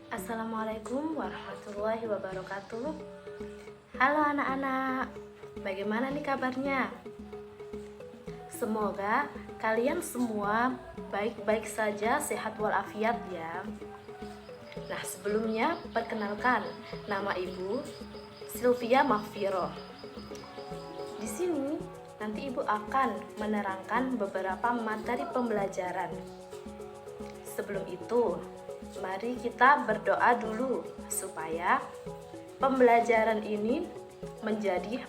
Assalamualaikum warahmatullahi wabarakatuh. Halo anak-anak, bagaimana nih kabarnya? Semoga kalian semua baik-baik saja, sehat walafiat ya. Nah, sebelumnya perkenalkan, nama Ibu Sylvia Mahfiroh. Di sini nanti Ibu akan menerangkan beberapa materi pembelajaran. Sebelum itu, mari kita berdoa dulu supaya pembelajaran ini menjadi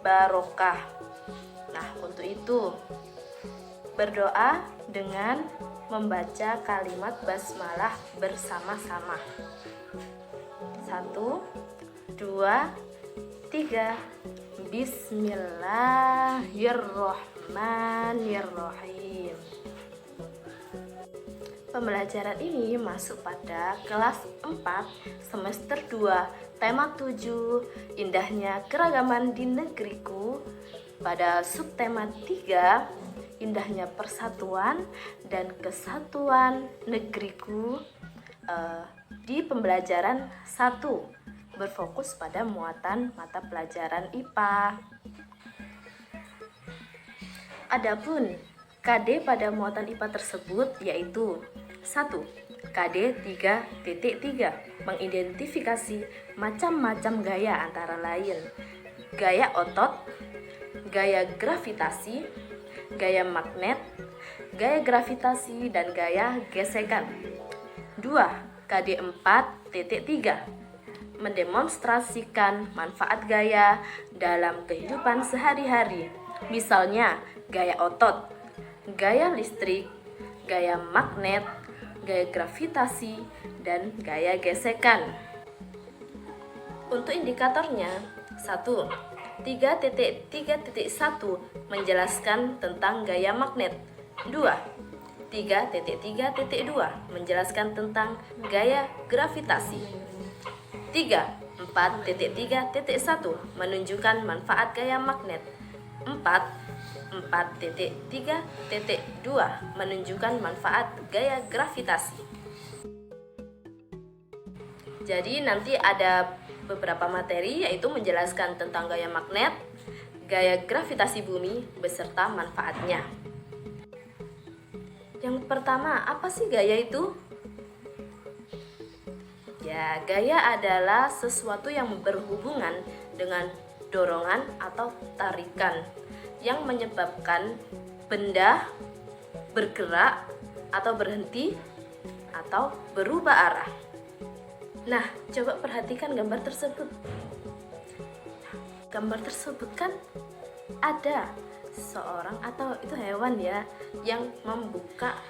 barokah. Nah, untuk itu berdoa dengan membaca kalimat basmalah bersama-sama. 1, 2, 3. Bismillahirrohmanirrohim. Pembelajaran ini masuk pada kelas 4 semester 2, tema 7, indahnya keragaman di negeriku. Pada subtema 3, indahnya persatuan dan kesatuan negeriku. Di pembelajaran 1 berfokus pada muatan mata pelajaran IPA. Adapun KD pada muatan IPA tersebut yaitu 1. KD 3.3 mengidentifikasi macam-macam gaya antara lain gaya otot, gaya gravitasi, gaya magnet, gaya gravitasi, dan gaya gesekan. 2. KD 4.3 mendemonstrasikan manfaat gaya dalam kehidupan sehari-hari. Misalnya, gaya otot, gaya listrik, gaya magnet, gaya gravitasi, dan gaya gesekan. Untuk indikatornya, 1. 3.3.1 menjelaskan tentang gaya magnet. 2. 3.3.2 menjelaskan tentang gaya gravitasi. 3. 4.3.1 menunjukkan manfaat gaya magnet. 4. 4.3.2 menunjukkan manfaat gaya gravitasi. Jadi nanti ada beberapa materi yaitu menjelaskan tentang gaya magnet, gaya gravitasi bumi beserta manfaatnya. Yang pertama, apa sih gaya itu? Ya, gaya adalah sesuatu yang berhubungan dengan dorongan atau tarikan yang menyebabkan benda bergerak atau berhenti atau berubah arah. Nah, coba perhatikan gambar tersebut. Gambar tersebut kan ada seorang atau itu hewan ya yang membuka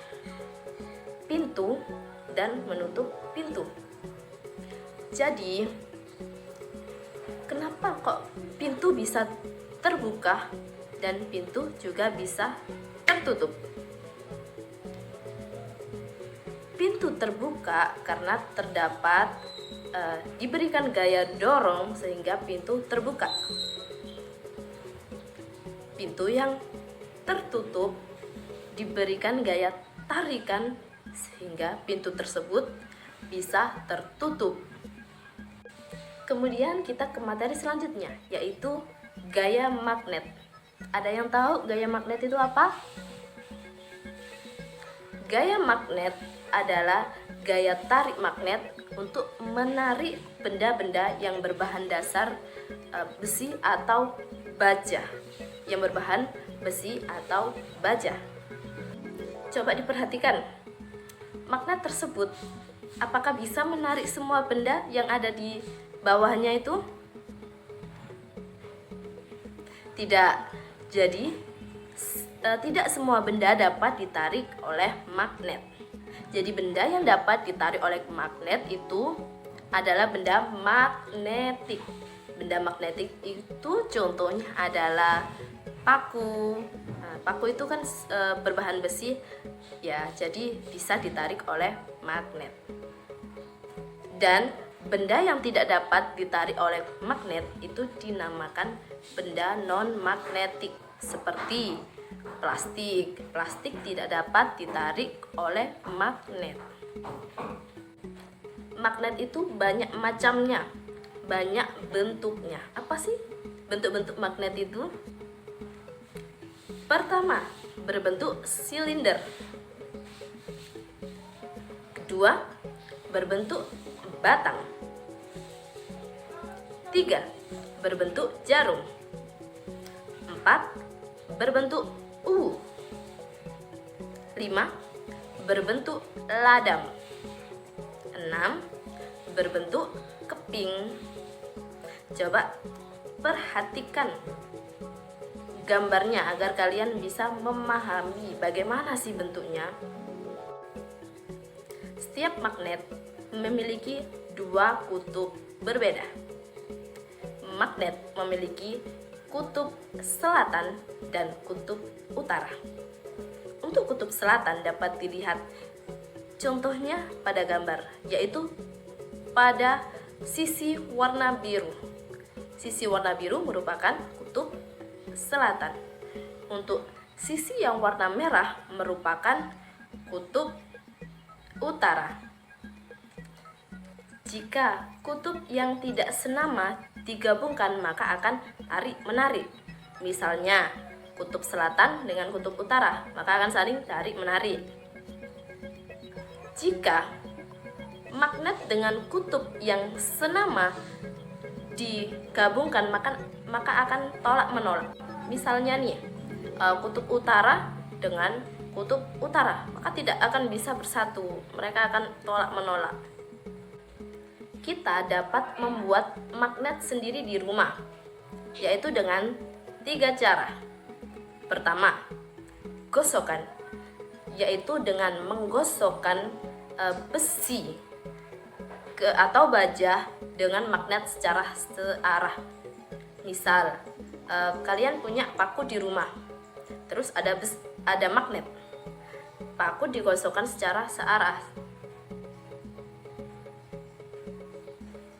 pintu dan menutup pintu. Jadi, kenapa kok pintu bisa terbuka dan pintu juga bisa tertutup? Pintu terbuka karena terdapat diberikan gaya dorong sehingga pintu terbuka. Pintu yang tertutup diberikan gaya tarikan sehingga pintu tersebut bisa tertutup. Kemudian kita ke materi selanjutnya, yaitu gaya magnet. Ada yang tahu gaya magnet itu apa? Gaya magnet adalah gaya tarik magnet untuk menarik benda-benda yang berbahan dasar besi atau baja. Yang berbahan besi atau baja. Coba diperhatikan. Magnet tersebut apakah bisa menarik semua benda yang ada di bawahnya itu? Tidak. Jadi tidak semua benda dapat ditarik oleh magnet. Jadi benda yang dapat ditarik oleh magnet itu adalah benda magnetik. Benda magnetik itu contohnya adalah paku. Nah, paku itu kan berbahan besi ya, jadi bisa ditarik oleh magnet. Dan benda yang tidak dapat ditarik oleh magnet itu dinamakan benda non-magnetik seperti Plastik. Plastik tidak dapat ditarik oleh magnet. Magnet itu banyak macamnya, banyak bentuknya. Apa sih bentuk-bentuk magnet itu? Pertama, berbentuk silinder. Kedua, berbentuk batang. Tiga, berbentuk jarum. Empat, berbentuk U. Lima, berbentuk ladang. Enam, berbentuk keping. Coba perhatikan gambarnya agar kalian bisa memahami bagaimana sih bentuknya. Setiap magnet memiliki dua kutub berbeda. Magnet memiliki kutub selatan dan kutub utara. Untuk kutub selatan dapat dilihat contohnya pada gambar, yaitu pada sisi warna biru. Sisi warna biru merupakan kutub selatan. Untuk sisi yang warna merah merupakan kutub utara. Jika kutub yang tidak senama digabungkan maka akan tarik-menarik. Misalnya kutub selatan dengan kutub utara, maka akan saling tarik-menarik. Jika magnet dengan kutub yang senama digabungkan maka akan tolak-menolak. Misalnya nih, kutub utara dengan kutub utara, maka tidak akan bisa bersatu, mereka akan tolak-menolak. Kita dapat membuat magnet sendiri di rumah, yaitu dengan 3 cara. Pertama, gosokan, yaitu dengan menggosokkan besi atau baja dengan magnet secara searah. Misal, kalian punya paku di rumah, terus ada magnet, paku digosokkan secara searah.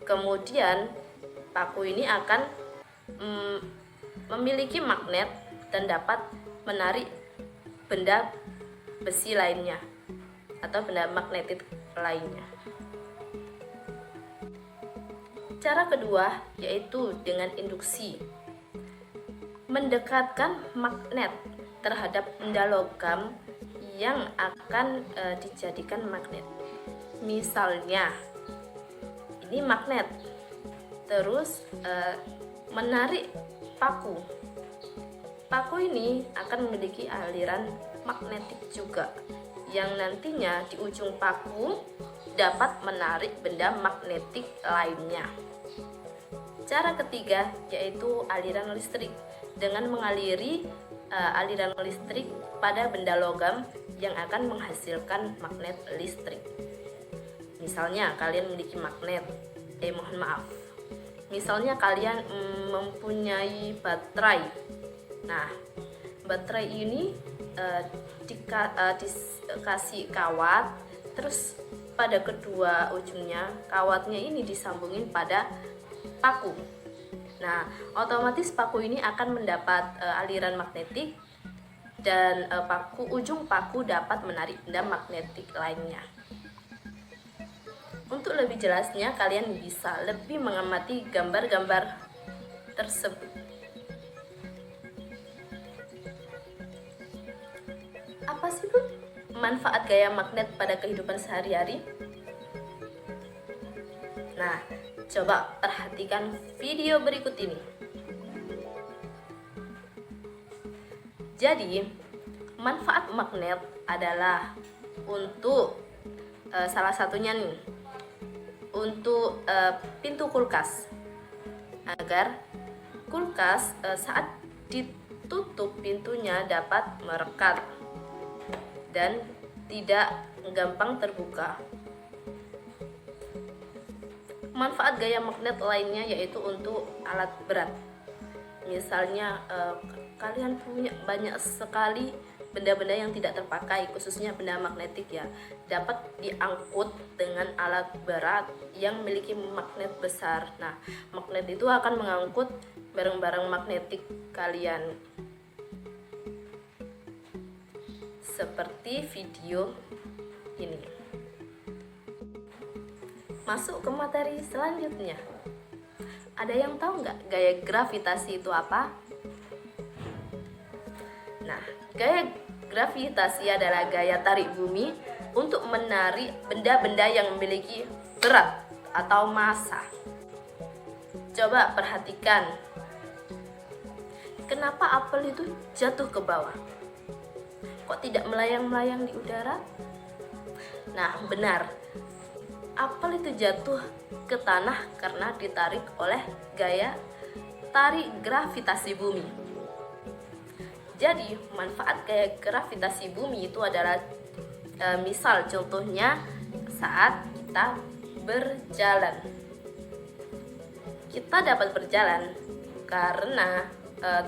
Kemudian paku ini akan memiliki magnet dan dapat menarik benda besi lainnya atau benda magnetik lainnya. Cara kedua yaitu dengan induksi. Mendekatkan magnet terhadap benda logam yang akan dijadikan magnet. Misalnya ini magnet, terus menarik paku. Paku ini akan memiliki aliran magnetik juga, yang nantinya di ujung paku dapat menarik benda magnetik lainnya. Cara ketiga yaitu aliran listrik, dengan mengaliri aliran listrik pada benda logam yang akan menghasilkan magnet listrik. Misalnya kalian memiliki magnet, misalnya kalian mempunyai baterai. Nah, baterai ini dikasih kawat, terus pada kedua ujungnya kawatnya ini disambungin pada paku. Nah, otomatis paku ini akan mendapat aliran magnetik dan ujung paku dapat menarik benda magnetik lainnya. Untuk lebih jelasnya, kalian bisa lebih mengamati gambar-gambar tersebut. Apa sih Bu manfaat gaya magnet pada kehidupan sehari-hari? Nah, coba perhatikan video berikut ini. Jadi, manfaat magnet adalah untuk salah satunya nih, untuk pintu kulkas, agar kulkas saat ditutup pintunya dapat merekat dan tidak gampang terbuka. Manfaat gaya magnet lainnya yaitu untuk alat berat. Misalnya kalian punya banyak sekali benda-benda yang tidak terpakai, khususnya benda magnetik ya, dapat diangkut dengan alat berat yang memiliki magnet besar. Nah, magnet itu akan mengangkut barang-barang magnetik kalian. seperti video ini. Masuk ke materi selanjutnya. Ada yang tahu nggak gaya gravitasi itu apa? Nah, gaya gravitasi adalah gaya tarik bumi untuk menarik benda-benda yang memiliki berat atau massa. Coba perhatikan, kenapa apel itu jatuh ke bawah? Kok tidak melayang-melayang di udara? Nah, benar. Apel itu jatuh ke tanah karena ditarik oleh gaya tarik gravitasi bumi. Jadi, manfaat gaya gravitasi bumi itu adalah misal contohnya saat kita berjalan. Kita dapat berjalan karena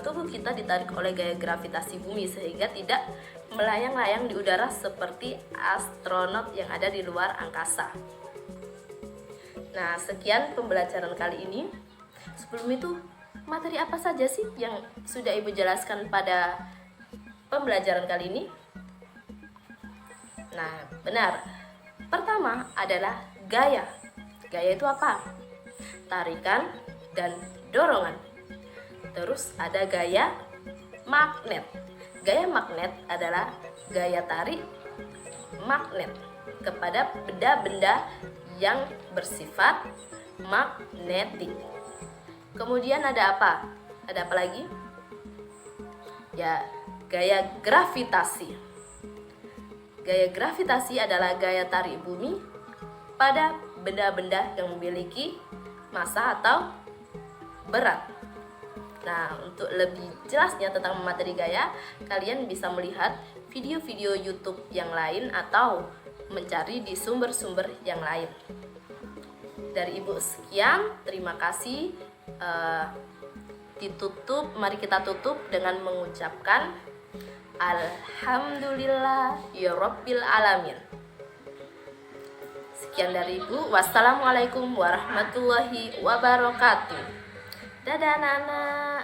tubuh kita ditarik oleh gaya gravitasi bumi sehingga tidak melayang-layang di udara seperti astronot yang ada di luar angkasa. Nah, sekian pembelajaran kali ini. Sebelum itu, materi apa saja sih yang sudah Ibu jelaskan pada pembelajaran kali ini? Nah, benar. Pertama adalah gaya. Gaya itu apa? Tarikan dan dorongan. Terus ada gaya magnet. Gaya magnet adalah gaya tarik magnet kepada benda-benda yang bersifat magnetik. Kemudian ada apa? Ada apa lagi? Ya, gaya gravitasi. Gaya gravitasi adalah gaya tarik bumi pada benda-benda yang memiliki massa atau berat. Nah, untuk lebih jelasnya tentang materi gaya, kalian bisa melihat video-video YouTube yang lain atau mencari di sumber-sumber yang lain. Dari Ibu sekian, terima kasih. Mari kita tutup dengan mengucapkan Alhamdulillah ya Rabbil Alamin. Sekian dari Ibu. Wassalamualaikum warahmatullahi wabarakatuh. Dadah anak-anak.